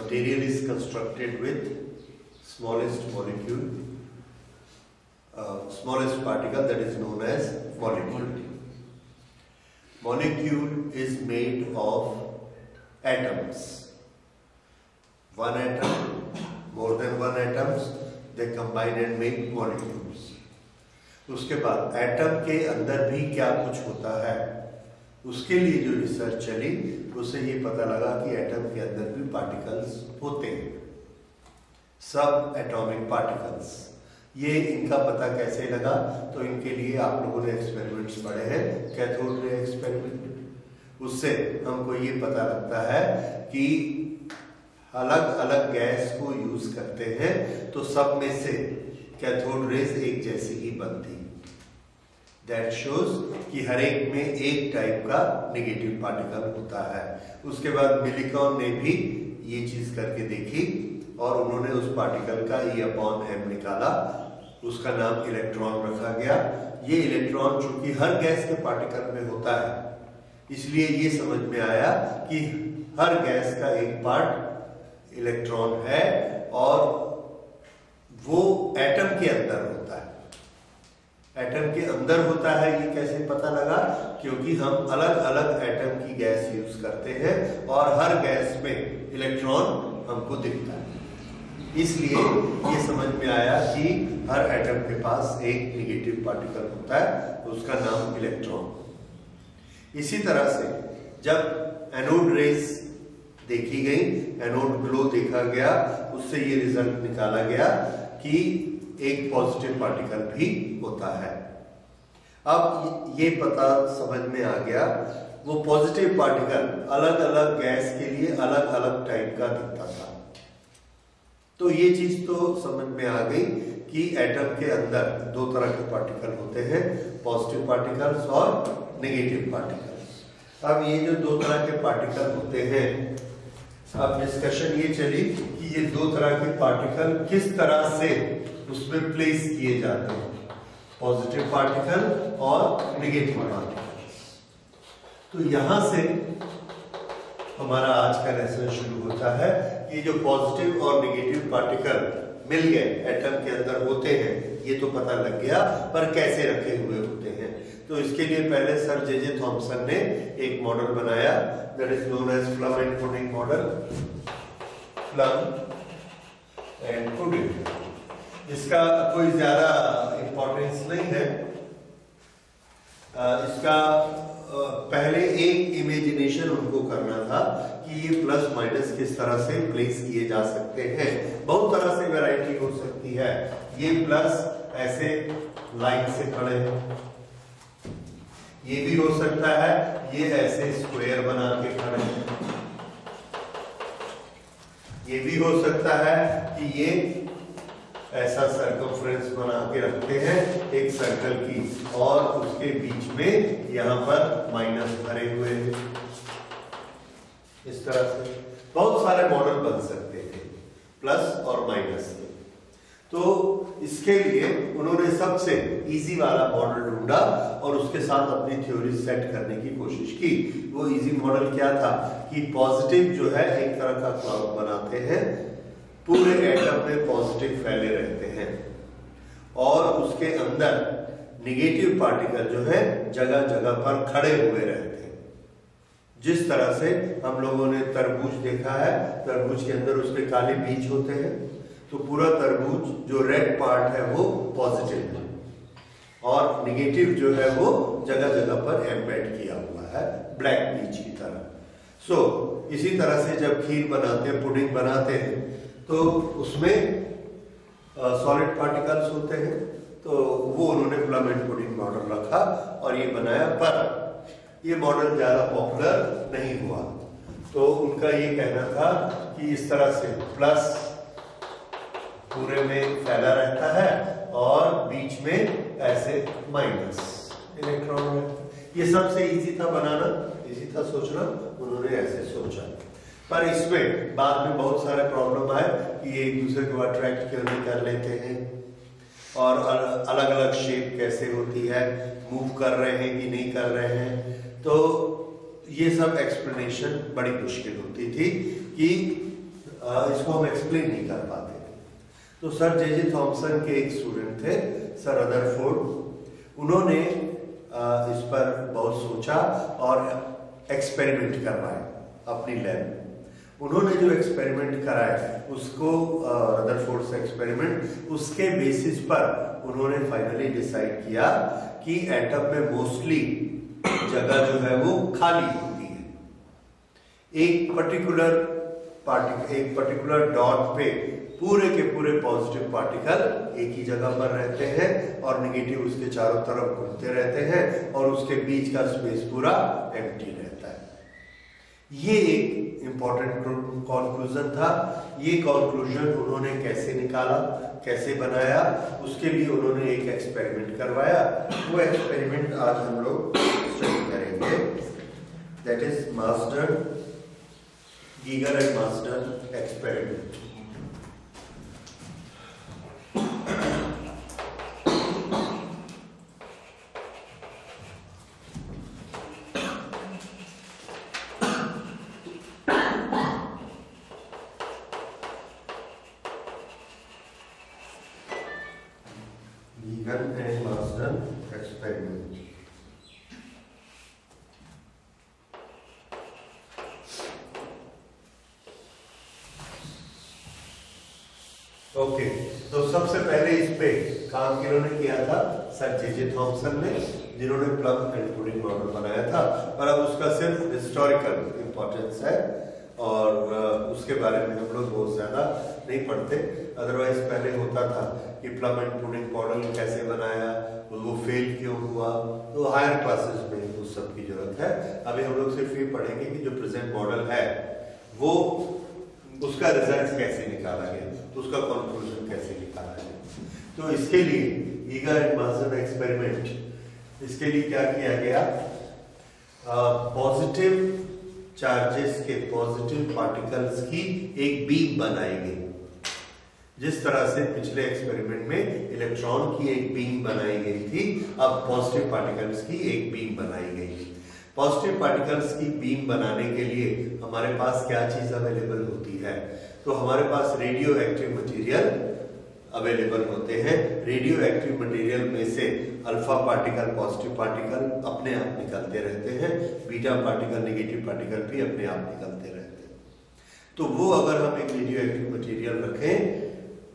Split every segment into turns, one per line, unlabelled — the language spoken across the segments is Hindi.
material is constructed with smallest molecule, smallest particle, that is known as molecule. Molecule is made of atoms. One atom, more than one atoms, they combine and make molecules. उसके बाद एटम के अंदर भी क्या कुछ होता है, उसके लिए जो रिसर्च चली उससे ये पता लगा कि एटम के अंदर भी पार्टिकल्स होते हैं, सब एटॉमिक पार्टिकल्स। ये इनका पता कैसे लगा, तो इनके लिए आप लोगों ने एक्सपेरिमेंट्स पढ़े हैं, कैथोड रे एक्सपेरिमेंट। उससे हमको ये पता लगता है कि अलग अलग गैस को यूज करते हैं तो सब में से कैथोड रेज एक जैसी ही बनती। दैट शोज कि हर एक में एक टाइप का नेगेटिव पार्टिकल होता है। उसके बाद मिलिकॉन ने भी ये चीज करके देखी और उन्होंने उस पार्टिकल का E/m निकाला, उसका नाम इलेक्ट्रॉन रखा गया। ये इलेक्ट्रॉन चूंकि हर गैस के पार्टिकल में होता है, इसलिए ये समझ में आया कि हर गैस का एक पार्ट इलेक्ट्रॉन है और वो एटम के अंदर होता है। एटम के अंदर होता है, ये कैसे पता लगा, क्योंकि हम अलग अलग एटम की गैस यूज करते हैं और हर गैस में इलेक्ट्रॉन हमको दिखता है, इसलिए ये समझ में आया कि हर एटम के पास एक नेगेटिव पार्टिकल होता है, उसका नाम इलेक्ट्रॉन। इसी तरह से जब एनोड रेज देखी गई, एनोड ग्लो देखा गया, उससे ये रिजल्ट निकाला गया कि एक पॉजिटिव पार्टिकल भी होता है। अब ये पता समझ में आ गया, वो पॉजिटिव पार्टिकल अलग अलग गैस के लिए अलग अलग टाइप का दिखता था। तो ये चीज तो समझ में आ गई कि एटम के अंदर दो तरह के पार्टिकल होते हैं, पॉजिटिव पार्टिकल्स और नेगेटिव पार्टिकल्स। अब ये जो दो तरह के पार्टिकल होते हैं, अब डिस्कशन ये चली कि ये दो तरह के पार्टिकल किस तरह से उसमें प्लेस किए जाते हैं, पॉजिटिव पार्टिकल और नेगेटिव पार्टिकल्स। तो यहां से हमारा आज का लेसन शुरू होता है। ये जो पॉजिटिव और नेगेटिव पार्टिकल मिल गए एटम के अंदर होते हैं, ये तो पता लग गया, पर कैसे रखे हुए होते हैं। तो इसके लिए पहले सर जे थॉमसन ने एक मॉडल बनाया, that is known as plum and pudding model. Plum and pudding, इसका कोई ज्यादा इंपॉर्टेंस नहीं है। इसका पहले एक इमेजिनेशन उनको करना था कि ये प्लस माइनस किस तरह से प्लेस किए जा सकते हैं। बहुत तरह से वैरायटी हो सकती है। ये प्लस ऐसे लाइन से खड़े हैं, ये भी हो सकता है ये ऐसे स्क्वायर बना के खड़े हैं, ये भी हो सकता है कि ये ऐसा सर्कमफ्रेंस बना के रखते हैं एक सर्कल की और उसके बीच में यहां पर माइनस भरे हुए हैं। इस तरह से बहुत सारे मॉडल बन सकते हैं प्लस और माइनस के। तो इसके लिए उन्होंने सबसे इजी वाला मॉडल ढूंढा और उसके साथ अपनी थ्योरी सेट करने की कोशिश की। वो इजी मॉडल क्या था कि पॉजिटिव जो है एक तरह का क्लाउड बनाते हैं, पूरे एटम में पॉजिटिव फैले रहते हैं और उसके अंदर नेगेटिव पार्टिकल जो है जगह जगह पर खड़े हुए रहते हैं। जिस तरह से हम लोगों ने तरबूज देखा है, तरबूज के अंदर उसके काले बीज होते हैं, तो पूरा तरबूज जो रेड पार्ट है वो पॉजिटिव है और नेगेटिव जो है वो जगह जगह पर एम्बेड किया हुआ है ब्लैक बीज की तरह। सो इसी तरह से जब खीर बनाते हैं, पुडिंग बनाते हैं, तो उसमें सॉलिड पार्टिकल्स होते हैं, तो वो उन्होंने प्लम एंड पुडिंग मॉडल रखा और ये बनाया। पर ये मॉडल ज्यादा पॉपुलर नहीं हुआ, तो उनका ये कहना था कि इस तरह से प्लस पूरे में फैला रहता है और बीच में ऐसे माइनस इलेक्ट्रॉन। ये सबसे इजी था बनाना, इजी था सोचना, उन्होंने ऐसे सोचा। पर इसमें बाद में बहुत सारे प्रॉब्लम आए कि ये एक दूसरे को अट्रैक्ट क्यों नहीं कर लेते हैं और अलग अलग शेप कैसे होती है, मूव कर रहे हैं कि नहीं कर रहे हैं। तो ये सब एक्सप्लेनेशन बड़ी मुश्किल होती थी कि इसको हम एक्सप्लेन नहीं कर पाते। तो सर जे थॉमसन के एक स्टूडेंट थे सर रदरफोर्ड, उन्होंने इस पर बहुत सोचा और एक्सपेरिमेंट करवाए अपनी लैब में। उन्होंने जो एक्सपेरिमेंट कराया उसको रदरफोर्ड से एक्सपेरिमेंट, उसके बेसिस पर उन्होंने फाइनली डिसाइड किया कि एटम में मोस्टली जगह जो है वो खाली होती है। एक पर्टिकुलर डॉट पे पूरे के पूरे पॉजिटिव पार्टिकल एक ही जगह पर रहते हैं और नेगेटिव उसके चारों तरफ घूमते रहते हैं और उसके बीच का स्पेस पूरा एम्प्टी रहता है। ये एक इंपॉर्टेंट कंक्लूजन था। ये कंक्लूजन उन्होंने कैसे निकाला, कैसे बनाया, उसके लिए उन्होंने एक एक्सपेरिमेंट करवाया। वो एक्सपेरिमेंट आज हम लोग स्टडी करेंगे, that is Marsden, Geiger and Marsden experiment. Gieger and Marsden experiment. Okay, तो सबसे पहले इस पे काम किन्होंने किया था? सर जे थॉमसन ने, जिन्होंने प्लम एंड पुडिंग मॉडल बनाया था। और अब उसका सिर्फ हिस्टोरिकल इंपॉर्टेंस है और उसके बारे में हम लोग बहुत ज्यादा नहीं पढ़ते। अदरवाइज पहले होता था कि प्लम एंड पुडिंग मॉडल कैसे बनाया, वो फेल क्यों हुआ, तो हायर क्लासेस में उस सब की जरूरत है। अभी हम लोग सिर्फ ये पढ़ेंगे कि जो प्रेजेंट मॉडल है वो उसका रिजल्ट कैसे निकाला गया, उसका कंक्लूजन कैसे निकाला गया। तो इसके लिए गीगर एंड मार्सडन एक्सपेरिमेंट, इसके लिए क्या किया गया? पॉजिटिव चार्जेस के, पॉजिटिव पार्टिकल्स की एक बीम बनाई गई। जिस तरह से पिछले एक्सपेरिमेंट में इलेक्ट्रॉन की एक बीम बनाई गई थी, अब पॉजिटिव पार्टिकल्स की एक बीम बनाई गई। पॉजिटिव पार्टिकल्स की बीम बनाने के लिए हमारे पास क्या चीज अवेलेबल होती है? तो हमारे पास रेडियो एक्टिव मटेरियल अवेलेबल होते हैं। रेडियो एक्टिव मटेरियल में से अल्फा पार्टिकल, पॉजिटिव पार्टिकल अपने आप निकलते रहते हैं, बीटा पार्टिकल, नेगेटिव पार्टिकल भी अपने आप निकलते रहते हैं। तो वो अगर हम एक रेडियो एक्टिव मटेरियल रखें,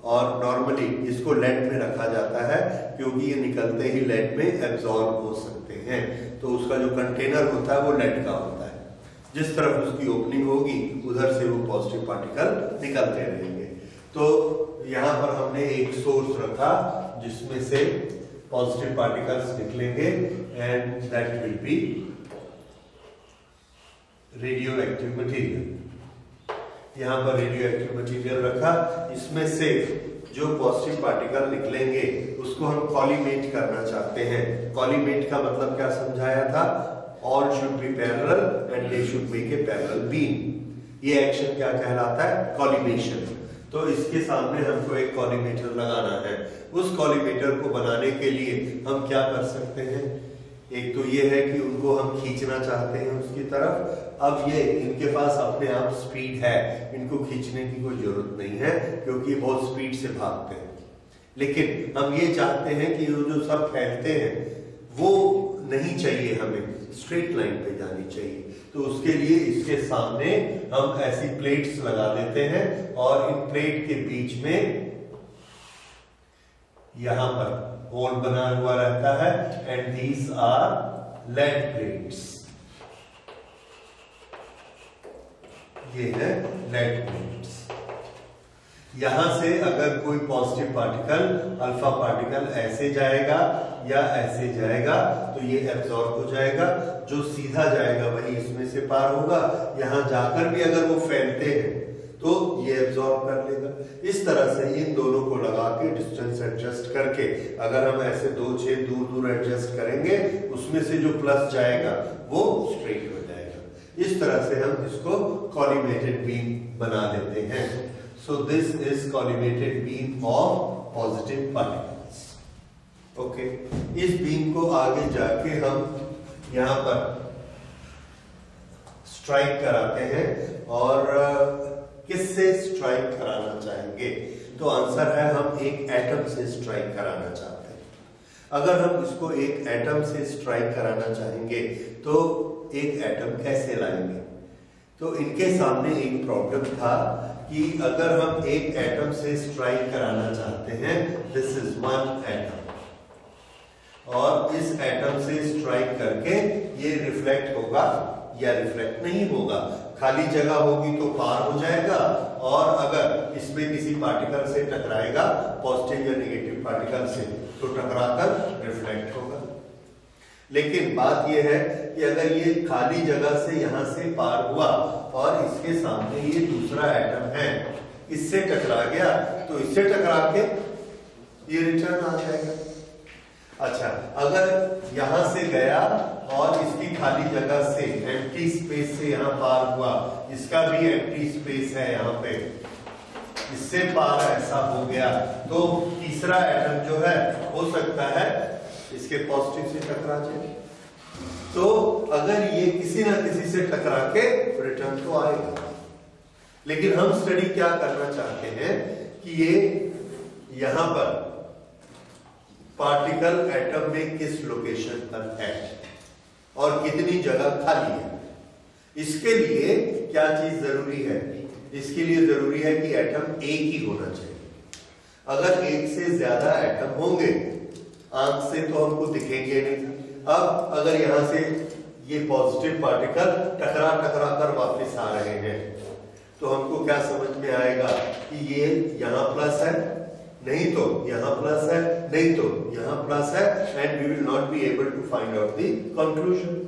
और नॉर्मली इसको लेड में रखा जाता है क्योंकि ये निकलते ही लेड में एब्जॉर्ब हो सकते हैं, तो उसका जो कंटेनर होता है वो लेड का होता है। जिस तरफ उसकी ओपनिंग होगी उधर से वो पॉजिटिव पार्टिकल निकलते रहेंगे। तो यहाँ पर हमने एक सोर्स रखा जिसमें से पॉजिटिव पार्टिकल्स निकलेंगे and that will be radio active material. यहाँ पर रेडियो एक्टिव मटेरियल रखा, इसमें से जो पॉजिटिव पार्टिकल निकलेंगे उसको हम कॉलीमेट करना चाहते हैं। कॉलीमेट का मतलब क्या समझाया था? All should be parallel and they should make a parallel beam. ये एक्शन क्या कहलाता है? कॉलीमेशन। तो इसके सामने हमको एक कॉलीमेटर लगाना है। उस कॉलीमेटर को बनाने के लिए हम क्या कर सकते हैं? एक तो ये है कि उनको हम खींचना चाहते हैं उसकी तरफ। अब ये इनके पास अपने आप स्पीड है, इनको खींचने की कोई जरूरत नहीं है क्योंकि ये बहुत स्पीड से भागते हैं। लेकिन हम ये चाहते हैं कि जो सब फैलते हैं वो नहीं चाहिए, हमें स्ट्रेट लाइन पे जानी चाहिए। तो उसके लिए इसके सामने हम ऐसी प्लेट्स लगा देते हैं और इन प्लेट के बीच में यहां पर होल बना हुआ रहता है and these are lead plates. ये है लेड प्लेट्स। यहां से अगर कोई पॉजिटिव पार्टिकल, अल्फा पार्टिकल ऐसे जाएगा या ऐसे जाएगा तो ये एब्जॉर्ब हो जाएगा। जो सीधा जाएगा वही इसमें से पार होगा। यहां जाकर भी अगर वो फैलते हैं तो ये एब्जॉर्ब कर लेगा। इस तरह से इन दोनों को लगा के डिस्टेंस एडजस्ट करके अगर हम ऐसे दो छेद दूर दूर एडजस्ट करेंगे उसमें से जो प्लस जाएगा वो स्ट्रेट हो जाएगा। इस तरह से हम इसको कॉलीमेटेड बीम बना देते हैं। So this is collimated beam of positive particles. Okay, इस बीम को आगे जाके हम यहां पर स्ट्राइक कराते हैं और किससे स्ट्राइक स्ट्राइक कराना चाहेंगे? तो आंसर है हम एक एटम से स्ट्राइक कराना चाहते हैं। अगर हम इसको एक एटम से स्ट्राइक कराना चाहेंगे तो एक एटम कैसे लाएंगे? तो इनके सामने एक प्रॉब्लम था कि अगर हम एक एटम से स्ट्राइक कराना चाहते हैं, दिस इज वन एटम, और इस एटम से स्ट्राइक करके ये रिफ्लेक्ट होगा या रिफ्लेक्ट नहीं होगा। खाली जगह होगी तो पार हो जाएगा, और अगर इसमें किसी पार्टिकल से टकराएगा, पॉजिटिव या नेगेटिव पार्टिकल से, तो टकराकर रिफ्लेक्ट होगा। लेकिन बात यह है कि अगर ये खाली जगह से यहां से पार हुआ और इसके सामने ये दूसरा एटम है, इससे टकरा गया, तो इससे टकरा के ये रिटर्न आ जाएगा। अच्छा, अगर यहां से गया और इसकी खाली जगह से, एम्प्टी स्पेस से यहां पार हुआ, इसका भी एम्प्टी स्पेस है यहाँ पे, इससे पार ऐसा हो गया, तो तीसरा एटम जो है हो सकता है इसके पॉजिटिव से टकरा जाए। तो अगर ये किसी ना किसी से टकरा के रिटर्न तो आएगा। लेकिन हम स्टडी क्या करना चाहते हैं कि ये यहां पर पार्टिकल एटम में किस लोकेशन पर है और कितनी जगह खाली है। इसके लिए क्या चीज जरूरी है? इसके लिए जरूरी है कि एटम एक ही होना चाहिए। अगर एक से ज्यादा एटम होंगे, आंख से तो हमको दिखेंगे नहीं। अब अगर यहां से ये पॉजिटिव पार्टिकल टकरा टकरा कर वापस आ रहे हैं, तो हमको क्या समझ में आएगा कि ये यहां प्लस है, नहीं तो यहां प्लस है, नहीं तो यहां प्लस है, and we will not be able to find out the conclusion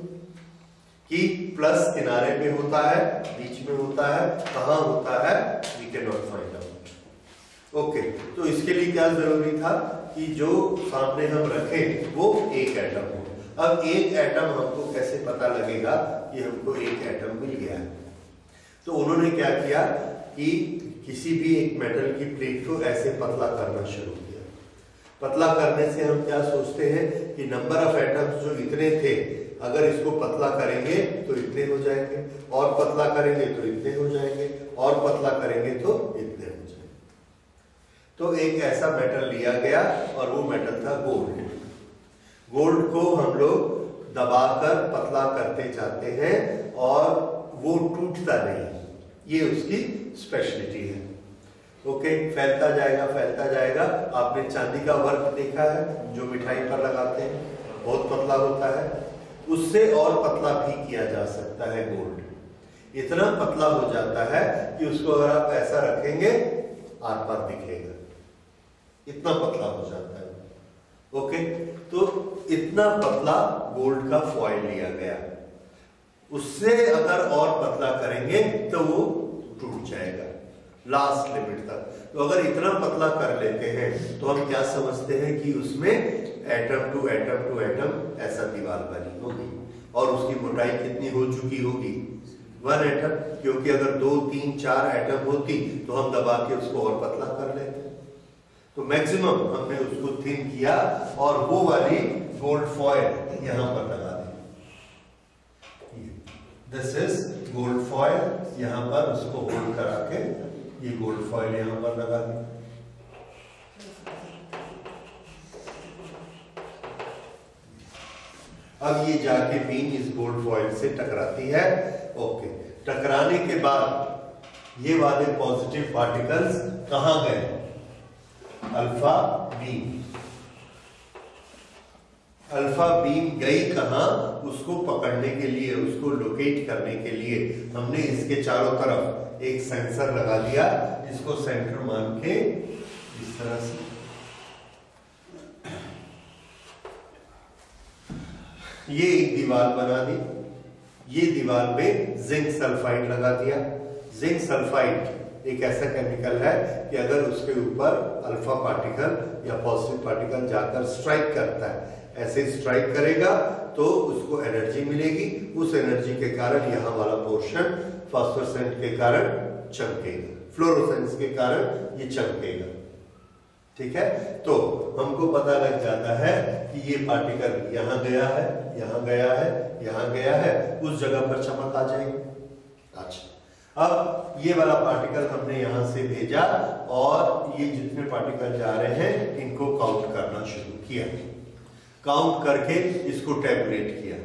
कि प्लस किनारे पे होता है, बीच में होता है, कहां होता है, we can not find out. Okay, तो इसके लिए क्या जरूरी था कि जो सामने हम रखें वो एक एटम हो। अब एक एटम हमको कैसे पता लगेगा कि हमको एक एटम मिल गया है? तो उन्होंने क्या किया कि किसी भी एक मेटल की प्लेट को ऐसे पतला करना शुरू किया। पतला करने से हम क्या सोचते हैं कि नंबर ऑफ एटम्स जो इतने थे, अगर इसको पतला करेंगे तो इतने हो जाएंगे, और पतला करेंगे तो इतने हो जाएंगे, और पतला करेंगे तो इतने हो जाएंगे। तो एक ऐसा मेटल लिया गया और वो मेटल था गोल्ड। गोल्ड को हम लोग दबाकर पतला करते जाते हैं और वो टूटता नहीं, ये उसकी स्पेशलिटी है। ओके, फैलता जाएगा फैलता जाएगा। आपने चांदी का वर्क देखा है जो मिठाई पर लगाते हैं, बहुत पतला होता है, उससे और पतला भी किया जा सकता है। गोल्ड इतना पतला हो जाता है कि उसको अगर आप ऐसा रखेंगे आर पार दिखेगा, इतना पतला हो जाता है। ओके, तो इतना पतला गोल्ड का फॉइल लिया गया, उससे अगर और पतला करेंगे तो वो टूट जाएगा लास्ट लिमिट तक। तो अगर इतना पतला कर लेते हैं तो हम क्या समझते हैं कि उसमें atom to atom to atom ऐसा दीवार बनी होगी, और उसकी मोटाई कितनी हो चुकी होगी? 1 एटम, क्योंकि अगर 2, 3, 4 एटम होती तो हम दबा के उसको और पतला कर लेते। तो मैक्सिमम हमने उसको थिन किया और वो वाली गोल्ड फॉयल यहां पर लगा दी। दिस इज गोल्ड फॉयल, यहां पर उसको होल्ड करा के ये गोल्ड फॉयल यहां पर लगा दी। अब ये जाके बीन इस गोल्ड फॉयल से टकराती है। ओके, टकराने के बाद ये वाले पॉजिटिव पार्टिकल्स कहां गए? Alpha beam. अल्फा बीम गई कहां? उसको पकड़ने के लिए, उसको लोकेट करने के लिए हमने इसके चारों तरफ एक सेंसर लगा दिया, इसको सेंटर मान के इस तरह से ये एक दीवार बना दी। ये दीवार में जिंक सल्फाइड लगा दिया। जिंक सल्फाइड एक ऐसा केमिकल है कि अगर उसके ऊपर अल्फा पार्टिकल या पॉजिटिव पार्टिकल जाकर स्ट्राइक करता है, ऐसे स्ट्राइक करेगा तो उसको एनर्जी मिलेगी। उस एनर्जी के कारण यहाँ वाला पोर्शन फास्फोरेसेंट के कारण चमकेगा, फ्लोरोसेंस के कारण ये चमकेगा। ठीक है, तो हमको पता लग जाता है कि ये पार्टिकल यहाँ गया है, यहाँ गया है, यहाँ गया है, उस जगह पर चमक आ जाएगी। अच्छा, अब ये वाला पार्टिकल हमने यहां से भेजा और ये जितने पार्टिकल जा रहे हैं इनको काउंट करना शुरू किया। काउंट करके इसको टैबुलेट किया।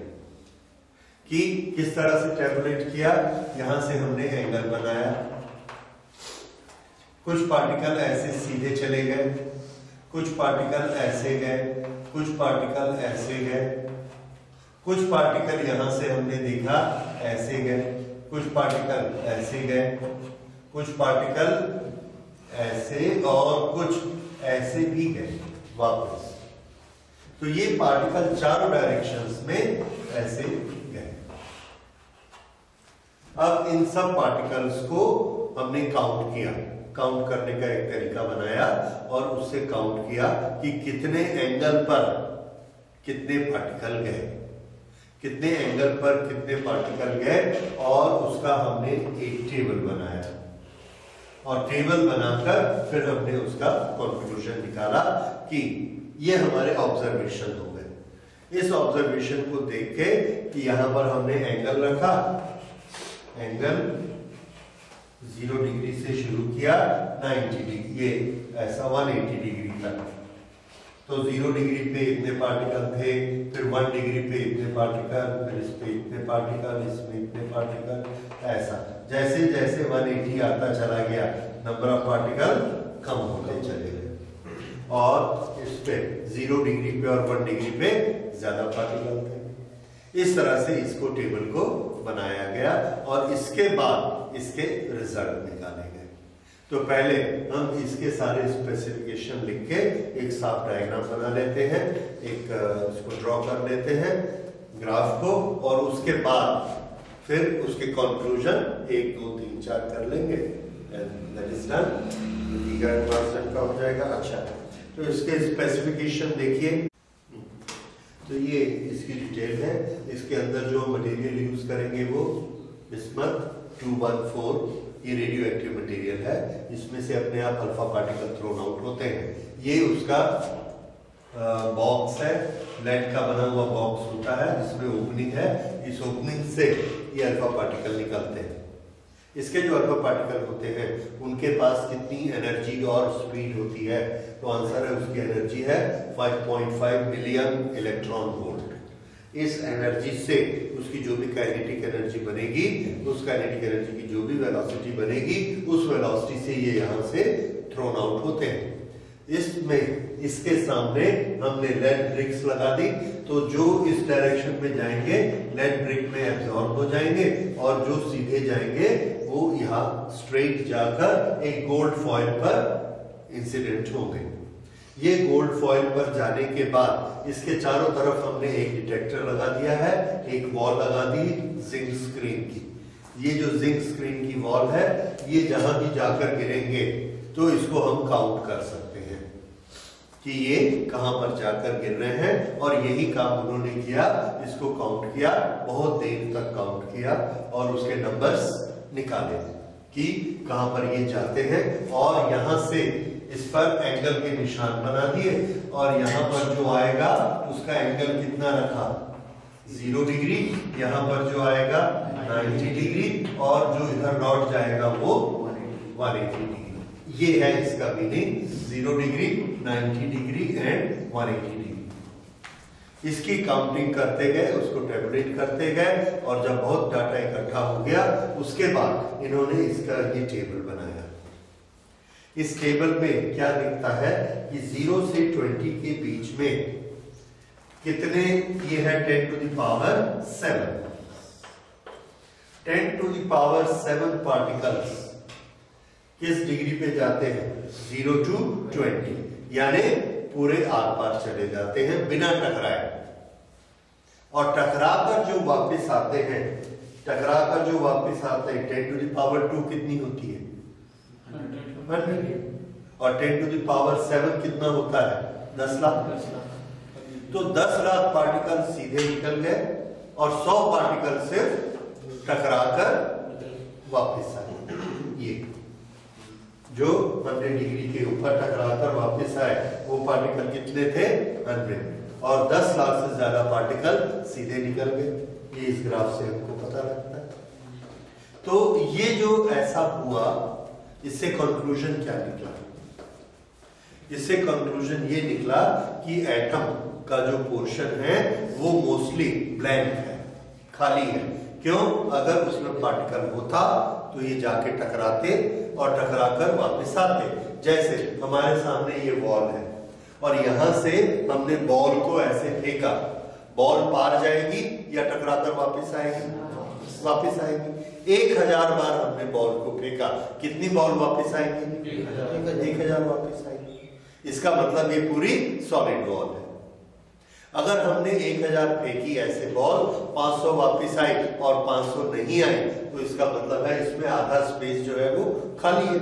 कि किस तरह से टैबुलेट किया, यहां से हमने एंगल बनाया। कुछ पार्टिकल ऐसे सीधे चले गए, कुछ पार्टिकल ऐसे गए, कुछ पार्टिकल ऐसे गए, कुछ पार्टिकल यहां से हमने देखा ऐसे गए, कुछ पार्टिकल ऐसे गए, कुछ पार्टिकल ऐसे और कुछ ऐसे भी गए वापस। तो ये पार्टिकल चारों डायरेक्शंस में ऐसे गए। अब इन सब पार्टिकल्स को हमने काउंट किया। काउंट करने का एक तरीका बनाया और उससे काउंट किया कि कितने एंगल पर कितने पार्टिकल गए, कितने एंगल पर कितने पार्टिकल गए, और उसका हमने एक टेबल बनाया। और टेबल बनाकर फिर हमने उसका कंक्लूजन निकाला कि ये हमारे ऑब्जर्वेशन हो गए। इस ऑब्जर्वेशन को देख के कि यहां पर हमने एंगल रखा, एंगल 0 डिग्री से शुरू किया 90 डिग्री, ये ऐसा 180 डिग्री तक। तो 0 डिग्री पे इतने पार्टिकल थे, फिर 1 डिग्री पे इतने पार्टिकल, फिर इस पे इतने पार्टिकल, इसमें इतने पार्टिकल, ऐसा जैसे जैसे 180 आता चला गया नंबर ऑफ पार्टिकल कम होते चले गए। और इस पे 0 डिग्री पे और 1 डिग्री पे ज्यादा पार्टिकल थे। इस तरह से इसको टेबल को बनाया गया और इसके बाद इसके रिजल्ट निकाले गए। तो पहले हम इसके सारे स्पेसिफिकेशन लिख के एक साफ डायग्राम बना लेते हैं, एक इसको ड्रॉ कर लेते हैं ग्राफ को, और उसके बाद फिर उसके कंक्लूजन 1 2 3 4 कर लेंगे। दैट इज डन, का हो जाएगा। अच्छा, तो इसके स्पेसिफिकेशन देखिए। तो ये इसकी डिटेल है। इसके अंदर जो मटेरियल यूज करेंगे वो बिस्मथ 214, ये रेडियो एक्टिव मटेरियल है। इसमें से अपने आप अल्फा पार्टिकल थ्रोन आउट होते हैं। ये उसका बॉक्स है, लेड का बना हुआ बॉक्स होता है जिसमें ओपनिंग है। इस ओपनिंग से ये अल्फा पार्टिकल निकलते हैं। इसके जो अल्फा पार्टिकल होते हैं उनके पास कितनी एनर्जी और स्पीड होती है, तो आंसर है उसकी एनर्जी है 5.5 मिलियन इलेक्ट्रॉन वोल्ट। इस एनर्जी से उसकी जो भी काइनेटिक एनर्जी बनेगी, उस काइनेटिक एनर्जी की जो भी वेलोसिटी बनेगी, उस वेलोसिटी से ये यहां से थ्रोन आउट होते हैं। इसमें इसके सामने हमने लेड ब्रिक्स लगा दी, तो जो इस डायरेक्शन में जाएंगे लेड ब्रिक में एब्जॉर्ब हो जाएंगे, और जो सीधे जाएंगे वो यहाँ स्ट्रेट जाकर एक गोल्ड फॉइल पर इंसिडेंट होंगे। ये गोल्ड फॉइल पर जाने के बाद इसके चारों तरफ हमने एक डिटेक्टर लगा दिया है, एक वॉल लगा दी जिंक स्क्रीन की। ये जो जिंक स्क्रीन की वॉल है, ये जहां भी जाकर गिरेंगे तो इसको हम काउंट कर सकते हैं कि ये कहां पर जाकर गिर रहे हैं। और यही काम उन्होंने किया, इसको काउंट किया, बहुत देर तक काउंट किया और उसके नंबर्स निकाले कि कहां पर ये जाते हैं। और यहां से इस पर एंगल के निशान बना दिए, और यहां पर जो आएगा उसका एंगल कितना रखा 0 डिग्री, यहां पर जो आएगा 90 डिग्री, और जो इधर लौट जाएगा वो 180 डिग्री। ये है इसका meaning, 0 degree, 90 degree and 180 degree. इसकी काउंटिंग करते गए, उसको टैबुलेट करते गए, और जब बहुत डाटा इकट्ठा हो गया उसके बाद इन्होंने इसका ये टेबल बनाया। इस टेबल में क्या दिखता है कि 0 से 20 के बीच में कितने, ये है 10 to the power 7, 10 to the power 7 particles किस डिग्री पे जाते हैं 0 टू 20, यानी पूरे आर पार चले जाते हैं बिना टकराए। और टकराकर जो वापस आते हैं, टकराकर जो वापस आते हैं 10 टू द पावर 2 कितनी होती है 100, और 10 टू द पावर 7 कितना होता है 10 लाख। तो 10 लाख पार्टिकल सीधे निकल गए और 100 पार्टिकल सिर्फ टकराकर वापस आए। ये जो 100 डिग्री के ऊपर टकराकर वापस आए वो पार्टिकल कितने थे 100, और 10 लाख से ज्यादा पार्टिकल सीधे निकल गए। ये इस ग्राफ से हमको पता लगता है। तो ये जो ऐसा हुआ, इससे कंक्लूजन क्या निकला? इससे कंक्लूजन ये निकला कि एटम का जो पोर्शन है वो मोस्टली ब्लैंक है, खाली है। क्यों? अगर उसमें पार्टिकल होता तो ये जाके टकराते और टकराकर वापस आते। जैसे हमारे सामने ये बॉल है और यहां से हमने बॉल को ऐसे फेंका, बॉल पार जाएगी या टकराकर वापस आएगी? वापस आएगी। 1000 बार हमने बॉल को फेंका, कितनी बॉल वापस आएंगी? 1000 वापस आएगी। इसका मतलब ये पूरी सॉलिड बॉल है। अगर हमने 1000 फेंकी ऐसे बॉल, 500 वापस आई और 500 नहीं आई, तो इसका मतलब है इसमें आधा स्पेस जो है वो खाली है।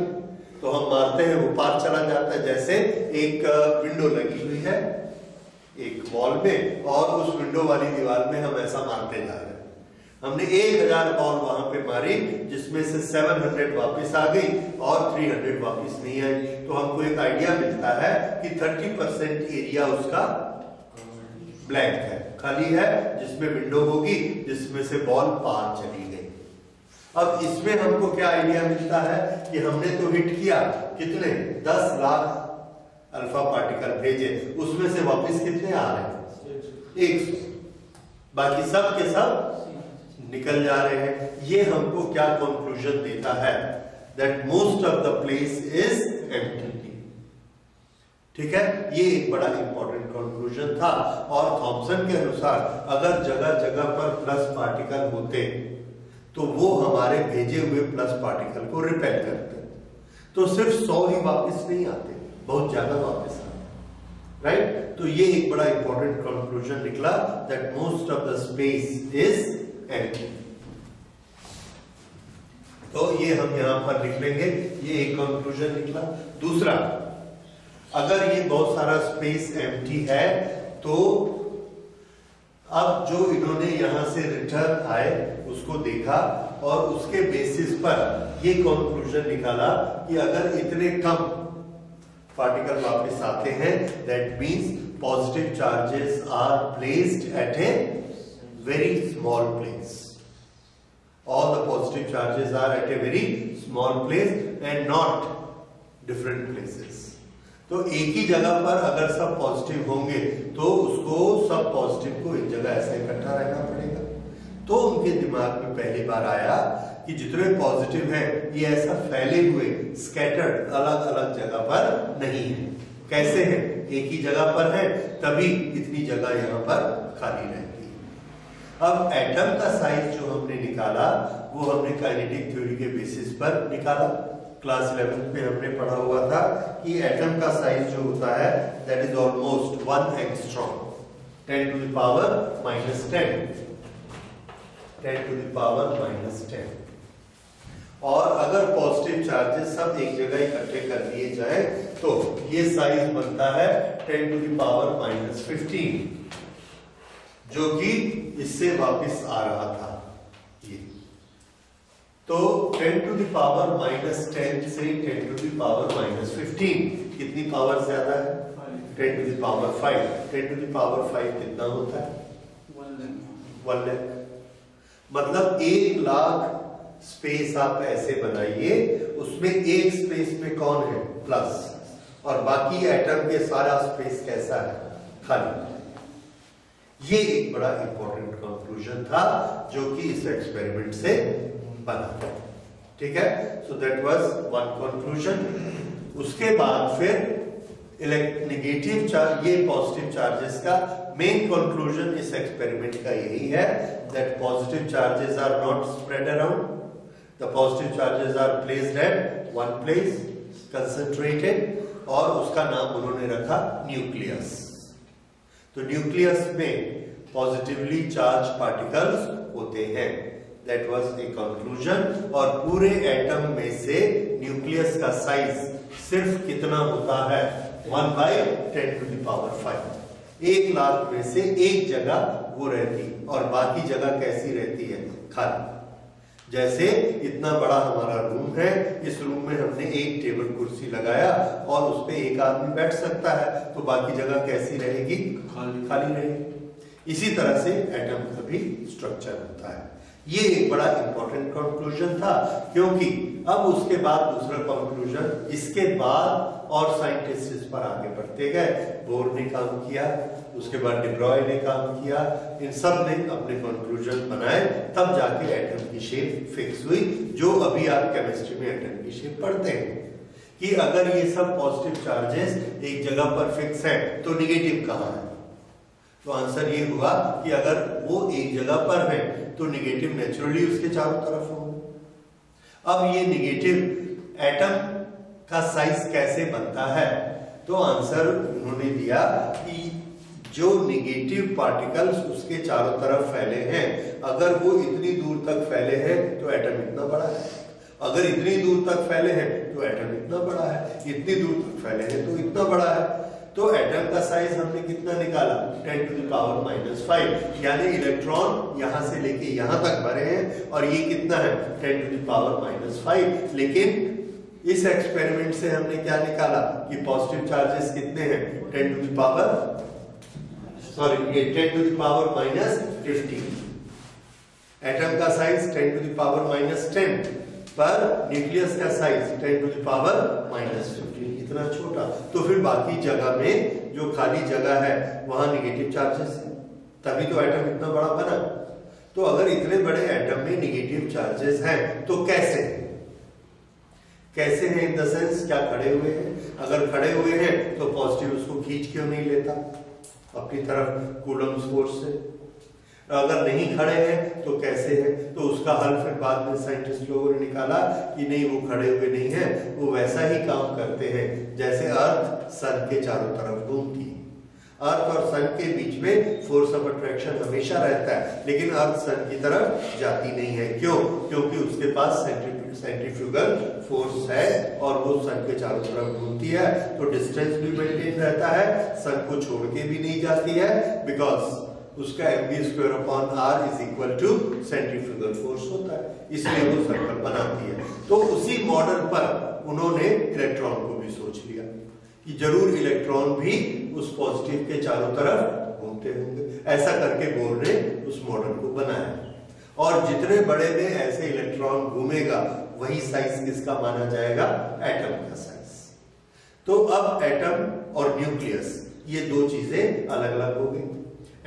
तो हम मारते हैं, वो पार चला जाता है। जैसे एक विंडो लगी हुई है एक वॉल में और उस विंडो वाली दीवार में हम ऐसा मारते जा रहे हैं। हमने 1000 बॉल वहां पे मारी, जिसमें से 700 वापस आ गई और 300 वापस नहीं आई। तो हमको एक आइडिया मिलता है कि 30% एरिया उसका ब्लैंक है, खाली है, जिसमें विंडो होगी जिसमें से बॉल पार चली गई। अब इसमें हमको क्या आइडिया मिलता है कि हमने तो हिट किया, कितने 10 लाख अल्फा पार्टिकल भेजे, उसमें से वापस कितने आ रहे हैं? 100। बाकी सब के सब निकल जा रहे हैं। ये हमको क्या कंक्लूजन देता है? That most of the place is empty. ठीक है, ये एक बड़ा इंपॉर्टेंट कंक्लूजन था। और थॉमसन के अनुसार अगर जगह जगह पर प्लस पार्टिकल होते तो वो हमारे भेजे हुए प्लस पार्टिकल को रिपेल करते। तो सिर्फ 100 ही वापस नहीं आते, बहुत ज्यादा वापस आते। राइट? तो ये एक बड़ा इंपॉर्टेंट कंक्लूजन निकला that most of the space is empty. तो ये हम यहां पर लिख लेंगे, ये एक कंक्लूजन निकला। दूसरा, अगर ये बहुत सारा स्पेस एम्प्टी है तो अब जो इन्होंने यहां से रिटर्न आए उसको देखा और उसके बेसिस पर ये कंक्लूजन निकाला कि अगर इतने कम पार्टिकल वापस आते हैं, that means positive charges are placed at a very small place. All the positive charges are at a very small place and not different places. तो एक ही जगह पर अगर सब पॉजिटिव होंगे तो उसको सब पॉजिटिव को एक जगह ऐसे इकट्ठा रहना पड़ेगा। तो उनके दिमाग में पहली बार आया कि जितने पॉजिटिव हैं ये ऐसा फैले हुए स्कैटर्ड अलग अलग जगह पर नहीं है। कैसे है? एक ही जगह पर है, तभी इतनी जगह यहाँ पर खाली रहती है। अब एटम का साइज जो हमने निकाला वो हमने काइनेटिक थ्योरी के बेसिस पर निकाला। क्लास 11 में हमने पढ़ा हुआ था कि एटम का साइज जो होता है that is almost 1 angstrom, 10 to the power minus 10, 10 to the power minus 10। और अगर पॉजिटिव चार्जेस सब एक जगह इकट्ठे कर दिए जाए तो ये साइज बनता है 10 to the power minus 15, जो कि इससे वापस आ रहा था ये। तो 10 to the power minus 10 से 10 to the power minus 15 कितनी पावर ज्यादा है? 10 to the power 5। 10 to the power 5 कितना होता है? 1 लाख। मतलब 1 लाख स्पेस आप ऐसे बनाइए, उसमें एक स्पेस में कौन है? प्लस, और बाकी एटम के सारा स्पेस कैसा है? खाली। ये एक बड़ा इंपॉर्टेंट कंक्लूजन था जो कि इस एक्सपेरिमेंट से बना। ठीक है, so that was one conclusion. उसके बाद फिर नेगेटिव चार्ज, ये पॉजिटिव चार्जेस का मेन कंक्लूजन इस एक्सपेरिमेंट का यही है that positive charges are not spread around, the positive charges are placed at one place, concentrated, और उसका नाम उन्होंने रखा न्यूक्लियस। तो न्यूक्लियस में पॉजिटिवली चार्ज पार्टिकल्स होते हैं, दैट वाज ए कंक्लूजन। और पूरे एटम में से न्यूक्लियस का साइज सिर्फ कितना होता है? 1/10 to the power 5। 1 लाख में से एक जगह वो रहती और बाकी जगह कैसी रहती है? खाली। जैसे इतना बड़ा हमारा रूम है, इस रूम में हमने एक टेबल कुर्सी लगाया और उस पे एक आदमी बैठ सकता है, तो बाकी जगह कैसी रहेगी? खाली रहेगी। इसी तरह से एटम का भी स्ट्रक्चर होता है। ये एक बड़ा इंपॉर्टेंट कंक्लूजन था, क्योंकि अब उसके बाद दूसरा कंक्लूजन, इसके बाद और साइंटिस्ट इस पर आगे बढ़ते गए। बोर ने काम किया, उसके बाद डे ब्रॉय ने काम किया, इन सब ने अपने कंक्लूजन बनाए, तब जाके एटम की शेप फिक्स हुई, जो अभी आप केमिस्ट्री में एटम की शेप पढ़ते हैं कि अगर ये सब पॉजिटिव चार्जेस एक जगह पर फिक्स है तो निगेटिव कहाँ है। तो आंसर ये हुआ कि अगर वो एक जगह पर है तो निगेटिव नेचुरली उसके चारों तरफ होंगे। अब ये निगेटिव एटम का साइज कैसे बनता है, तो आंसर उन्होंने दिया कि जो निगेटिव पार्टिकल्स उसके चारों तरफ फैले हैं, अगर वो इतनी दूर तक फैले हैं तो एटम इतना बड़ा है, अगर इतनी दूर तक फैले हैं तो एटम इतना बड़ा है, इतनी दूर तक फैले हैं तो इतना बड़ा है। तो एटम का साइज हमने कितना निकाला, 10 to the power -5, यानी इलेक्ट्रॉन यहां से लेके यहां तक भरे हैं और ये कितना है 10 to the power -5। लेकिन इस एक्सपेरिमेंट से हमने क्या निकाला कि पॉजिटिव चार्जेस कितने हैं 10 to the power -15। एटम का साइज 10 to the power -10, पर न्यूक्लियस का साइज 10 to the power -15, इतना छोटा। तो फिर बाकी जगह में जो खाली जगह है वहां निगेटिव चार्जेस है, तभी तो एटम इतना बड़ा बना। तो अगर इतने बड़े एटम में निगेटिव चार्जेस हैं तो कैसे हैं इन द सेंस, क्या खड़े हुए हैं? अगर खड़े हुए हैं तो पॉजिटिव उसको खींच क्यों नहीं लेता अपनी तरफ कूलम्ब्स फोर्स से? अगर नहीं खड़े हैं तो कैसे हैं? तो उसका हल फिर बाद में साइंटिस्ट लोगों ने निकाला कि नहीं, वो खड़े हुए नहीं हैं, वो वैसा ही काम करते हैं जैसे अर्थ सन के चारों तरफ घूमती है। अर्थ और सन के बीच में फोर्स ऑफ अट्रैक्शन हमेशा रहता है, लेकिन अर्थ सन की तरफ जाती नहीं है। क्यों? क्योंकि उसके पास सेंट्रीफ्यूगल फोर्स है और वो सन के चारों तरफ घूमती है, तो डिस्टेंस भी मेंटेन रहता है, सन को छोड़ के भी नहीं जाती है, बिकॉज उसका mv²/r is equal to centrifugal force होता है, इसलिए वो सर्कल बनाती है। तो उसी मॉडल पर उन्होंने इलेक्ट्रॉन को भी सोच लिया कि जरूर इलेक्ट्रॉन भी उस पॉजिटिव के चारों तरफ घूमते होंगे। ऐसा करके बोर ने उस मॉडल को बनाया, और जितने बड़े में ऐसे इलेक्ट्रॉन घूमेगा वही साइज किसका माना जाएगा, एटम का साइज। तो अब एटम और न्यूक्लियस ये दो चीजें अलग अलग हो गई।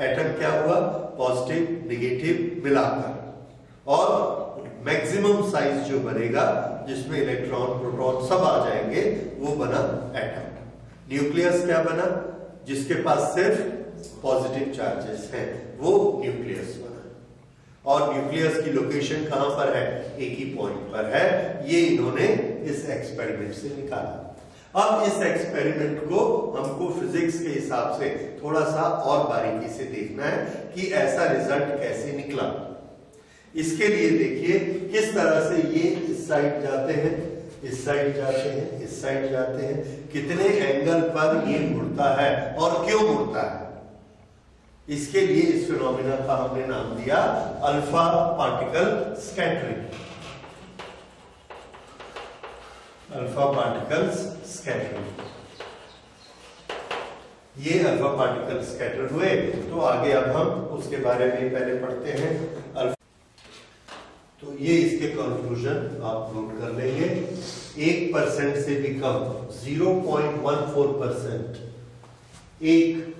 एटम क्या हुआ, पॉजिटिव नेगेटिव मिलाकर, और मैक्सिमम साइज जो बनेगा जिसमें इलेक्ट्रॉन प्रोटॉन सब आ जाएंगे वो बना एटम। न्यूक्लियस क्या बना, जिसके पास सिर्फ पॉजिटिव चार्जेस हैं, वो न्यूक्लियस बना। और न्यूक्लियस की लोकेशन कहां पर है, एक ही पॉइंट पर है। ये इन्होंने इस एक्सपेरिमेंट से निकाला। अब इस एक्सपेरिमेंट को हमको फिजिक्स के हिसाब से थोड़ा सा और बारीकी से देखना है कि ऐसा रिजल्ट कैसे निकला। इसके लिए देखिए किस तरह से ये इस साइड जाते हैं, इस साइड जाते हैं, इस साइड जाते हैं, कितने एंगल पर ये मुड़ता है और क्यों मुड़ता है। इसके लिए इस फिनोमेना का हमने नाम दिया alpha particle scattering. Alpha particles scattering, ये अल्फा पार्टिकल स्कैटर हुए। तो आगे अब हम उसके बारे में पहले पढ़ते हैं। तो ये इसके कंक्लूजन आप नोट कर लेंगे। 1% से भी कम, 0.14%, एक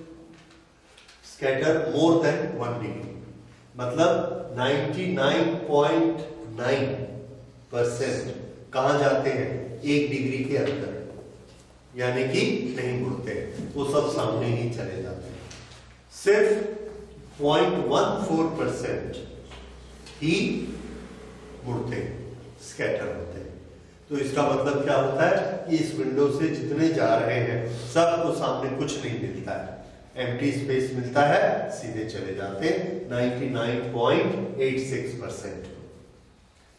स्कैटर मोर देन 1 डिग्री, मतलब 99.9% कहां जाते हैं, 1 डिग्री के अंदर, यानी कि नहीं मुड़ते, वो सब सामने ही चले जाते हैं। सिर्फ 0.14% ही मुड़ते, स्कैटर होते हैं। तो इसका मतलब क्या होता है कि इस विंडो से जितने जा रहे हैं सबको सामने कुछ नहीं मिलता है, एम्प्टी स्पेस मिलता है, सीधे चले जाते हैं। 99.86%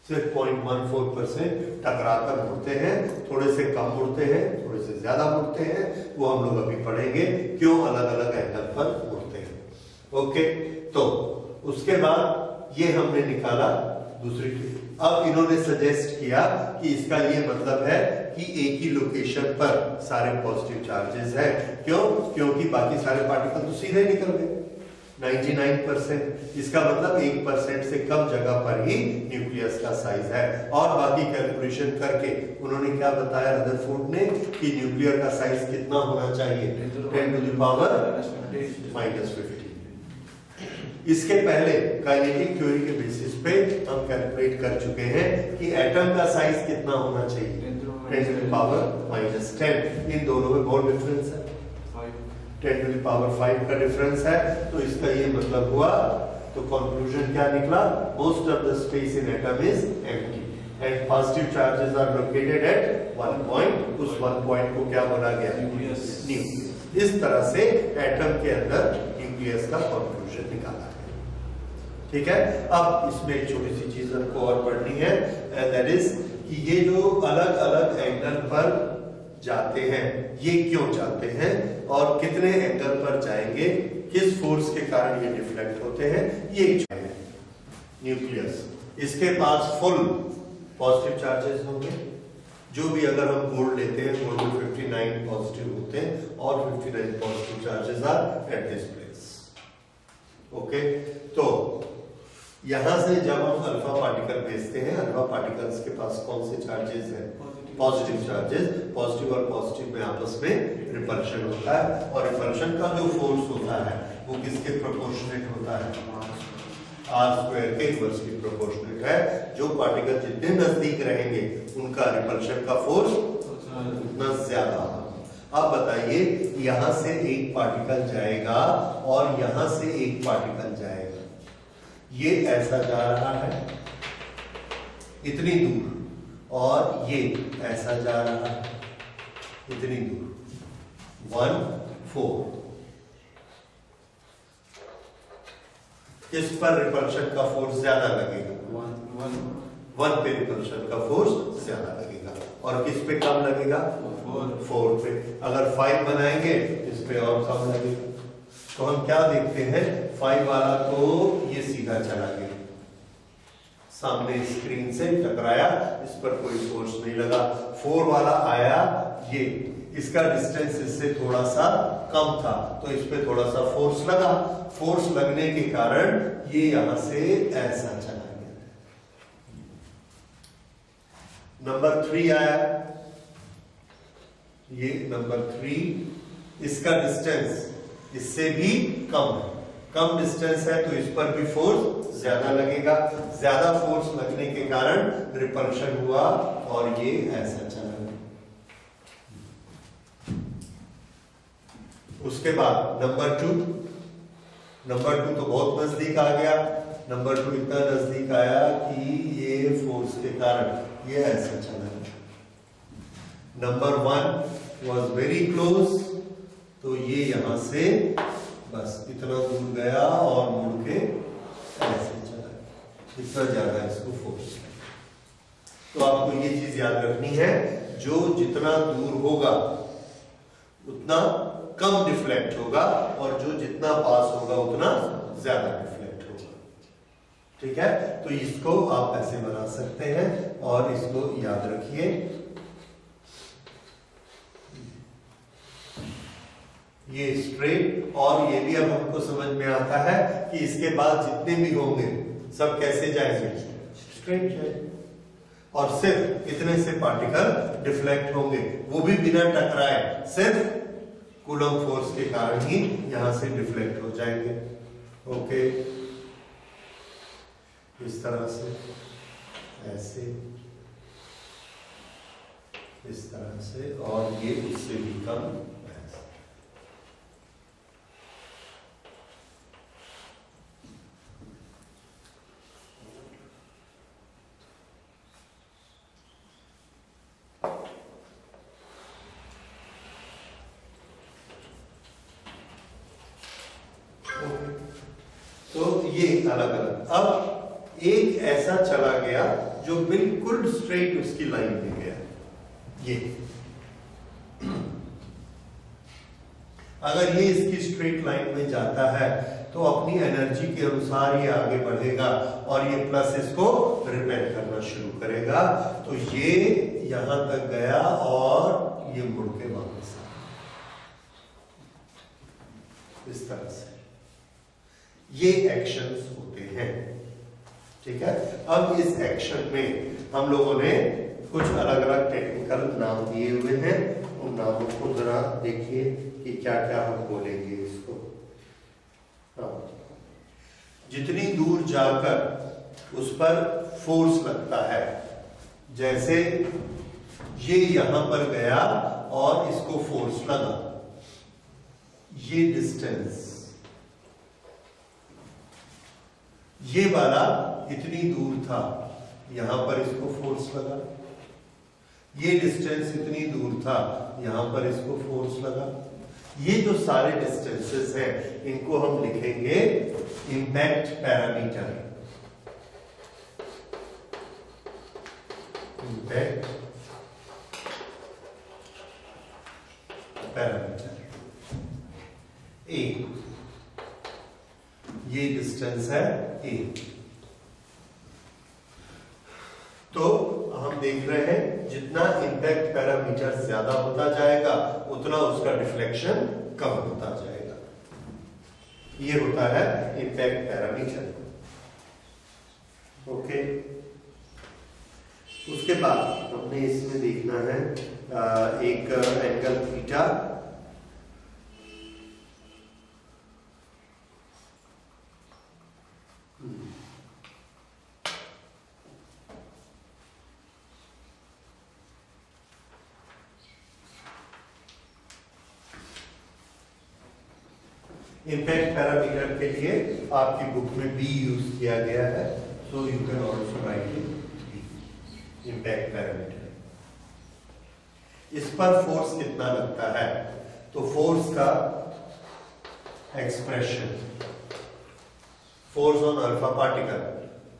सिर्फ 0.14% टकराकर मुड़ते हैं, थोड़े से कम मुड़ते हैं, थोड़े से ज्यादा मुड़ते हैं, वो हम लोग अभी पढ़ेंगे क्यों अलग अलग एंगल पर मुड़ते हैं। ओके, तो उसके बाद ये हमने निकाला दूसरी चीज। अब इन्होंने सजेस्ट किया कि इसका ये मतलब है कि एक ही लोकेशन पर सारे पॉजिटिव चार्जेस हैं। क्यों? क्योंकि बाकी सारे पार्टिकल तो सीधे निकल गए, 99%। इसका मतलब 1% से कम जगह पर ही न्यूक्लियस का साइज है। और बाकी कैलकुलेशन करके उन्होंने क्या बताया रदरफोर्ड ने कि न्यूक्लियर का साइज कितना होना चाहिए, 10⁻⁻15। इसके पहले काइनेटिक थ्योरी के बेसिस पे हम कैलकुलेट कर चुके हैं कि एटम का साइज कितना होना चाहिए, 10⁻⁻10। इन दोनों में बहुत डिफरेंस है, 10⁵ का डिफरेंस है। तो इसका ये मतलब हुआ, तो कंक्लूजन क्या निकला, most of the space in atom is empty and positive charges are located at one point. उस वन पॉइंट को क्या बोला गया, न्यूक्लियस। इस तरह से एटम के अंदर न्यूक्लियस का कंक्लूजन निकाला है। ठीक है, अब इसमें एक छोटी सी चीज आपको और पढ़नी है, दैट इज कि ये जो अलग अलग एंगल पर जाते हैं ये क्यों जाते हैं और कितने एंगल पर जाएंगे, किस फोर्स के कारण ये डिफ्लेक्ट होते हैं, ये न्यूक्लियस। इसके पास फुल पॉजिटिव चार्जेस होंगे, जो भी अगर हम बोर्ड लेते हैं बोर्ड में 59 पॉजिटिव होते हैं और 59 positive charges are at this place. Okay, तो यहां से जब हम अल्फा पार्टिकल भेजते हैं, अल्फा पार्टिकल्स के पास कौन से चार्जेस हैं, पॉजिटिव चार्जेस। पॉजिटिव और पॉजिटिव में आपस में रिपल्शन होता है और रिपल्शन का जो फोर्स होता है वो किसके प्रोपोर्शनेट होता है, r² के इनवर्सली प्रोपोर्शनेट है। जो पार्टिकल जितने नजदीक रहेंगे उनका रिपल्शन का फोर्स उतना ज्यादा। अब बताइए, यहां से एक पार्टिकल जाएगा और यहां से एक पार्टिकल जाएगा, ये ऐसा जा रहा है इतनी दूर और ये ऐसा जा रहा है इतनी दूर, 1/4। किस पर रिपल्शन का फोर्स ज्यादा लगेगा, 1 पे रिपल्शन का फोर्स ज्यादा लगेगा और किस पे कम लगेगा, 4 पे। अगर 5 बनाएंगे इस पे और कम लगेगा। तो हम क्या देखते हैं, 5 वाला तो ये सीधा चला गया, सामने स्क्रीन से टकराया, इस पर कोई फोर्स नहीं लगा। 4 वाला आया, ये इसका डिस्टेंस इससे थोड़ा सा कम था तो इस पे थोड़ा सा फोर्स लगा। फोर्स लगने के कारण ये यहां से ऐसा चला गया। नंबर 3 आया, ये नंबर 3, इसका डिस्टेंस इससे भी कम है, कम डिस्टेंस है तो इस पर भी फोर्स ज्यादा लगेगा। ज्यादा फोर्स लगने के कारण रिपल्शन हुआ और ये ऐसा चला गया। उसके बाद नंबर 2 तो बहुत नजदीक आ गया। नंबर 2 इतना नजदीक आया कि ये फोर्स के कारण ये ऐसा चला गया। नंबर 1 वॉज वेरी क्लोज, तो ये यहां से बस इतना दूर गया और मुड़ के ऐसे चला गया, इतना ज्यादा इसको फोर्स। तो आपको ये चीज याद रखनी है, जो जितना दूर होगा उतना कम डिफ्लेक्ट होगा और जो जितना पास होगा उतना ज्यादा डिफ्लेक्ट होगा। ठीक है, तो इसको आप ऐसे बना सकते हैं और इसको याद रखिए। ये स्ट्रेट, और ये भी अब हमको समझ में आता है कि इसके बाद जितने भी होंगे सब कैसे जाएंगे, स्ट्रेट जाएंगे और सिर्फ इतने से पार्टिकल डिफ्लेक्ट होंगे, वो भी बिना टकराए, सिर्फ कूलम फोर्स के कारण ही यहां से डिफ्लेक्ट हो जाएंगे। ओके, इस तरह से, ऐसे, इस तरह से, और ये उससे भी कम। तो ये अलग अलग। अब एक ऐसा चला गया जो बिल्कुल स्ट्रेट उसकी लाइन में गया, ये अगर ये इसकी स्ट्रेट लाइन में जाता है तो अपनी एनर्जी के अनुसार ये आगे बढ़ेगा और ये प्लस इसको रिपेल करना शुरू करेगा। तो ये यहां तक गया और ये मुड़ के वापस इस तरह से। ये एक्शंस होते हैं। ठीक है, अब इस एक्शन में हम लोगों ने कुछ अलग अलग टेक्निकल नाम दिए हुए हैं। उन नामों को जरा देखिए कि क्या क्या हम बोलेंगे इसको। हाँ, जितनी दूर जाकर उस पर फोर्स लगता है, जैसे ये यहां पर गया और इसको फोर्स लगा, ये डिस्टेंस, ये वाला इतनी दूर था, यहां पर इसको फोर्स लगा, ये डिस्टेंस इतनी दूर था, यहां पर इसको फोर्स लगा। ये जो सारे डिस्टेंसेस हैं इनको हम लिखेंगे इंपैक्ट पैरामीटर। इंपैक्ट पैरामीटर ए, ये डिस्टेंस है ए। तो हम देख रहे हैं जितना इंपैक्ट पैरामीटर ज्यादा होता जाएगा उतना उसका डिफ्लेक्शन कम होता जाएगा। ये होता है इंपैक्ट पैरामीटर। ओके, उसके बाद हमने इसमें देखना है एक एंगल थीटा। इंपैक्ट पैरामीटर के लिए आपकी बुक में बी यूज किया गया है, so you can also right it impact parameter. इस पर फोर्स कितना लगता है, तो फोर्स का expression, force on alpha particle,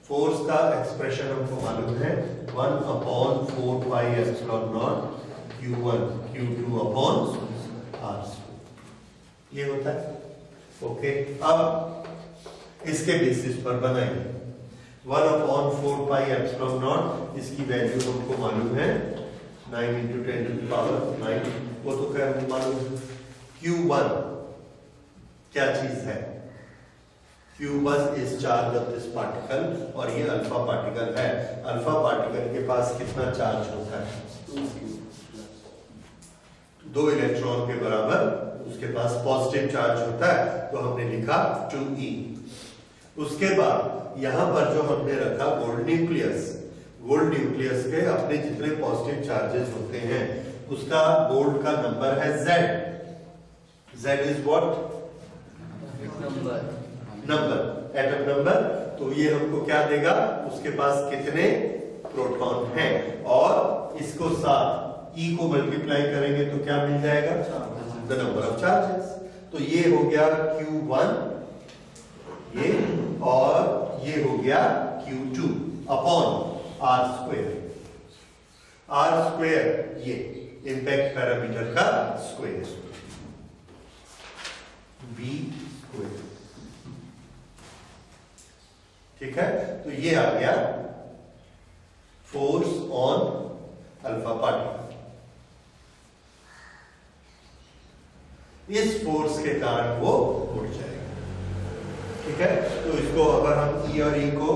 force का एक्सप्रेशन हमको मालूम है 1/4 pi epsilon not Q1 Q2 upon R², ये होता है। ओके, अब इसके बेसिस पर बनाएंगे 1/4 पाई एप्सिलॉन नॉट, इसकी वैल्यू हमको मालूम है 9 × 10⁹, वो तो क्या मालूम है। Q1 क्या चीज है, Q1 is charge of this particle, और ये अल्फा पार्टिकल है। अल्फा पार्टिकल के पास कितना चार्ज होता है, 2 इलेक्ट्रॉन के बराबर उसके पास पॉजिटिव चार्ज होता है, तो हमने लिखा 2e। उसके बाद यहां पर जो हमने रखा गोल्ड न्यूक्लियस, गोल्ड न्यूक्लियस के अपने जितने पॉजिटिव चार्जेस होते हैं उसका गोल्ड का नंबर है Z। Z is what, number, atom number. तो ये हमको क्या देगा, उसके पास कितने प्रोटॉन हैं, और इसको साथ E को मल्टीप्लाई करेंगे तो क्या मिल जाएगा, द नंबर ऑफ चार्जेस। तो ये हो गया Q1 ये, और ये हो गया Q2 अपॉन R²। R² ये इंपैक्ट पैरामीटर का स्क्वायर, V²। ठीक है, तो ये आ गया फोर्स ऑन अल्फा पार्टिकल। इस फोर्स के कारण वो उड़ जाएगा। ठीक है, तो इसको अगर हम E और E को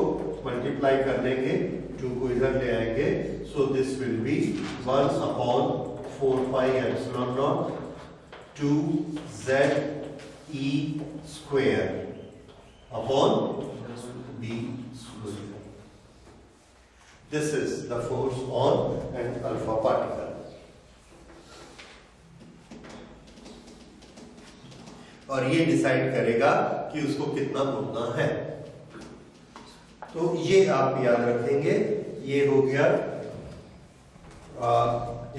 मल्टीप्लाई कर देंगे, 2 को इधर ले आएंगे, so this will be 1/4 pi epsilon not 2ZE² upon B²। This is the force on an alpha particle. और ये डिसाइड करेगा कि उसको कितना उड़ना है। तो ये आप याद रखेंगे, ये हो गया,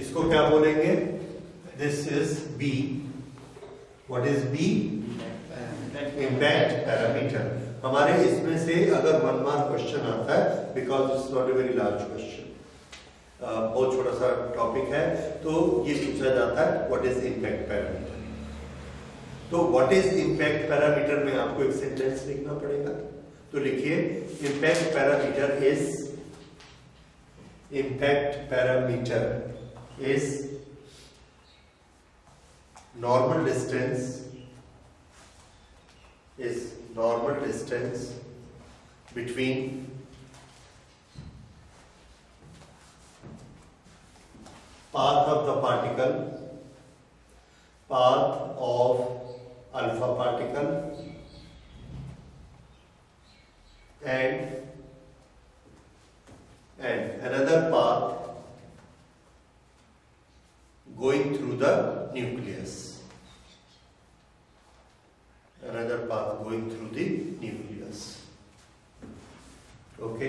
इसको क्या बोलेंगे, this is B। What is B? Impact parameter. हमारे इसमें से अगर 1 मार्क क्वेश्चन आता है, because it's not a very large question, बहुत छोटा सा टॉपिक है, तो ये पूछा जाता है व्हाट इज इंपैक्ट पैरामीटर। तो व्हाट इज इंपैक्ट पैरामीटर में आपको एक सेंटेंस लिखना पड़ेगा। तो लिखिए, impact parameter is normal distance is normal distance between path of the particle, path of alpha particle and another path going through the nucleus. Another path going through the nucleus. Okay,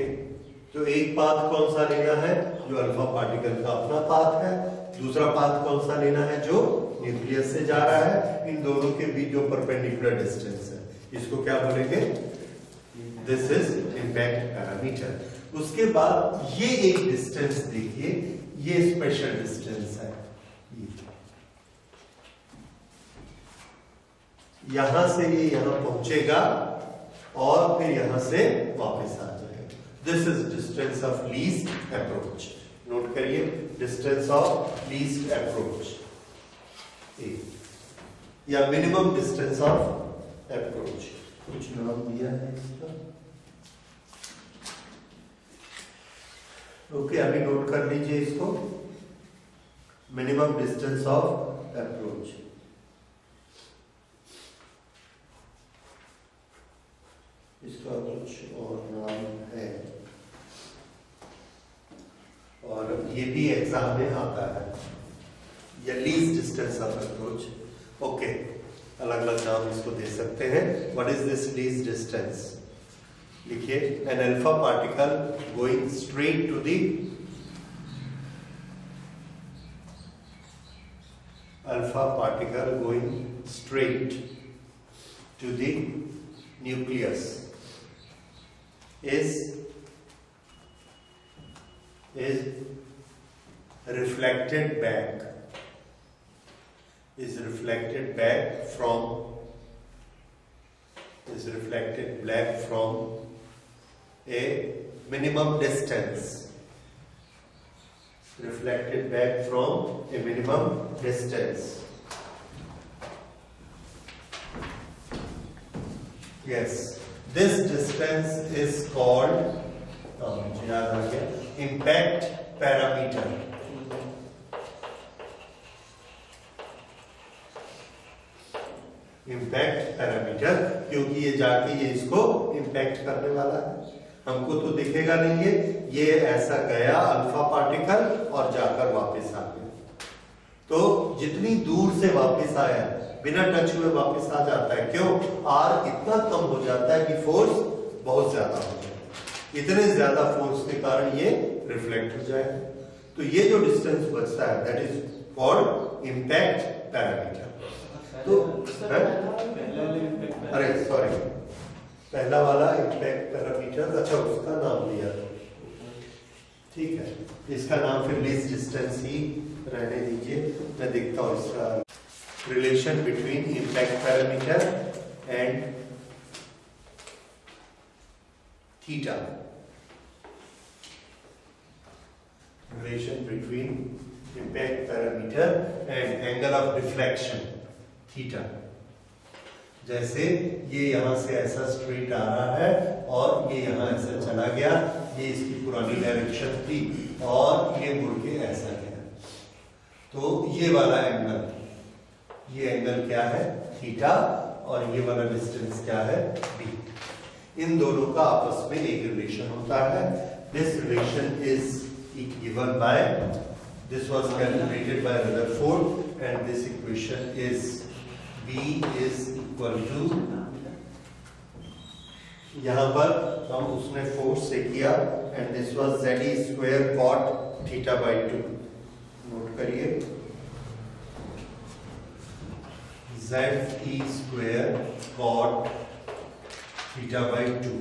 तो एक पाथ कौन सा लेना है? जो अल्फा पार्टिकल का अपना पाथ है। दूसरा पाथ कौन सा लेना है? जो न्यूक्लियस से जा रहा है। इन दोनों के बीच जो परपेंडिकुलर डिस्टेंस है, इसको क्या बोलेंगे? This is impact parameter. उसके बाद ये एक डिस्टेंस देखिए, ये स्पेशल डिस्टेंस है। यहां से ये यहां पहुंचेगा और फिर यहां से वापस आ जाएगा। This is distance of least approach. Note करिए, डिस्टेंस ऑफ लीस्ट अप्रोच या मिनिमम डिस्टेंस ऑफ अप्रोच। कुछ नाम दिया है इसका। ओके, अभी नोट कर लीजिए इसको। Minimum distance of approach. इसका कुछ और नाम है और ये भी एग्जाम में आता है, या least distance of approach. Okay, अलग अलग नाम इसको दे सकते हैं। What is this least distance? लिखिए, an alpha particle going straight to the alpha particle going straight to the nucleus is reflected back from a minimum distance. Reflected back from a minimum distance. Yes, this distance is called impact parameter. Impact parameter, क्योंकि ये जाके ये इसको इम्पैक्ट करने वाला है। हमको तो दिखेगा नहीं, ये ऐसा गया अल्फा पार्टिकल और जाकर वापस आ गया। तो जितनी दूर से वापस आया, बिना टच हुए वापस आ जाता है। क्यों? आर इतना कम हो जाता है कि फोर्स बहुत ज्यादा हो जाता है। इतने ज्यादा फोर्स के कारण ये रिफ्लेक्ट हो जाएगा। तो ये जो डिस्टेंस बचता है, that is called impact parameter. तो अरे सॉरी, पहला वाला इम्पैक्ट पैरामीटर, अच्छा उसका नाम लिया था, ठीक है। इसका नाम फिर लीस्ट डिस्टेंस ही रहने दीजिए। मैं देखता हूँ इसका relation between impact parameter and theta. Relation between impact parameter and angle of deflection theta. जैसे ये यहां से ऐसा स्ट्रेट आ रहा है और ये यहां ऐसा चला गया, ये इसकी पुरानी डायरेक्शन थी और ये मुड़ के ऐसा गया, तो ये वाला एंगल, ये एंगल क्या है? थीटा, और ये वाला डिस्टेंस क्या है? बी। इन दोनों का आपस में एक रिलेशन होता है। This relation is given by, this was calculated by Rutherford and this equation is B is equal to, यहां पर हम उसने फोर्स से किया and this was ZE square cot theta by 2। नोट करिए, ZE square cot theta by 2।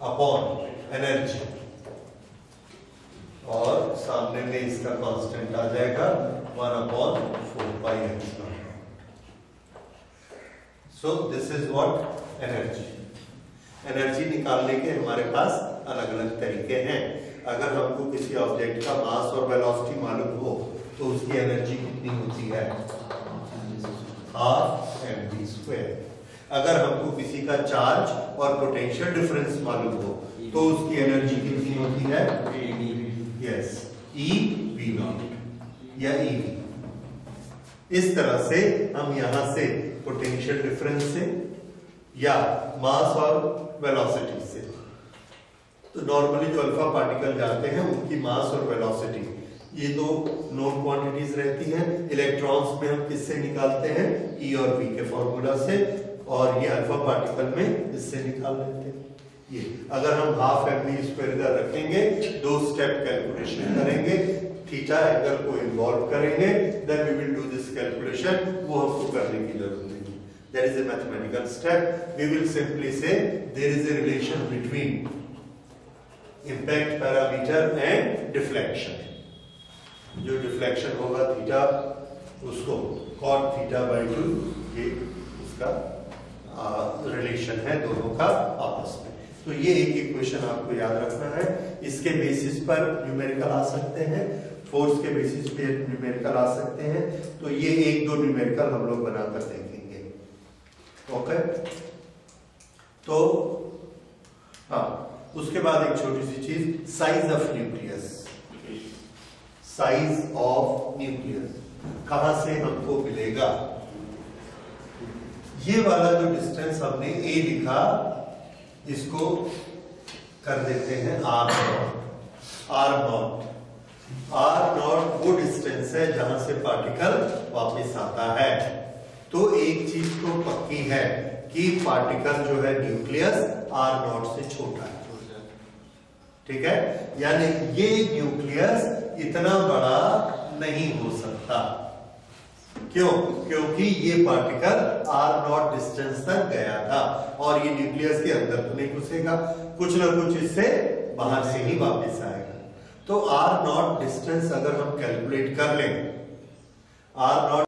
Upon energy, और सामने में इसका कांस्टेंट आ जाएगा 1/4π∗. So this is what? Energy. Energy निकालने के हमारे पास अलग अलग तरीके हैं। अगर हमको किसी ऑब्जेक्ट का मास और वेलोसिटी मालूम हो तो उसकी एनर्जी कितनी होती है, 12mv²। अगर हमको किसी का चार्ज और पोटेंशियल डिफरेंस मालूम हो तो उसकी एनर्जी कितनी होती है, यस, eV0 या eV। इस तरह से हम यहां से पोटेंशियल डिफरेंस से या मास और वेलोसिटी से, तो नॉर्मली जो अल्फा पार्टिकल जाते हैं उनकी मास और वेलोसिटी ये दो नोन क्वांटिटीज रहती हैं। इलेक्ट्रॉन्स में हम किससे निकालते हैं, E और V के फॉर्मूला से, और ये अल्फा पार्टिकल में इससे निकाल लेते हैं। ये अगर हम 12mv² इधर रखेंगे, 2 स्टेप कैलकुलेशन करेंगे, थीटा एंगल को इन्वॉल्व करेंगे, then we will do this calculation. वो हमको करने की जरूरत नहीं है, there is a mathematical step. We will simply say there is a relation between impact parameter and deflection. जो डिफ्लेक्शन होगा थीटा, उसको cot θ/2, ये उसका रिलेशन है दोनों का आपस में। तो ये एक इक्वेशन आपको याद रखना है। इसके बेसिस पर न्यूमेरिकल आ सकते हैं, फोर्स के बेसिस पे न्यूमेरिकल आ सकते हैं। तो ये 1-2 न्यूमेरिकल हम लोग बनाकर देखेंगे। ओके, तो हाँ, उसके बाद एक छोटी सी चीज, size of nucleus. Size of nucleus कहां से हमको मिलेगा? ये वाला जो डिस्टेंस हमने a लिखा, इसको कर देते हैं r0। r0 वो डिस्टेंस है जहां से पार्टिकल वापस आता है। तो एक चीज तो पक्की है कि पार्टिकल जो है न्यूक्लियस r0 से छोटा है, ठीक है। यानी ये न्यूक्लियस इतना बड़ा नहीं हो सकता। क्यों? क्योंकि ये पार्टिकल r0 डिस्टेंस तक गया था और ये न्यूक्लियस के अंदर तो नहीं घुसेगा, कुछ ना कुछ इससे बाहर से ही वापस आएगा। तो r0 डिस्टेंस अगर हम कैलकुलेट कर लें, r0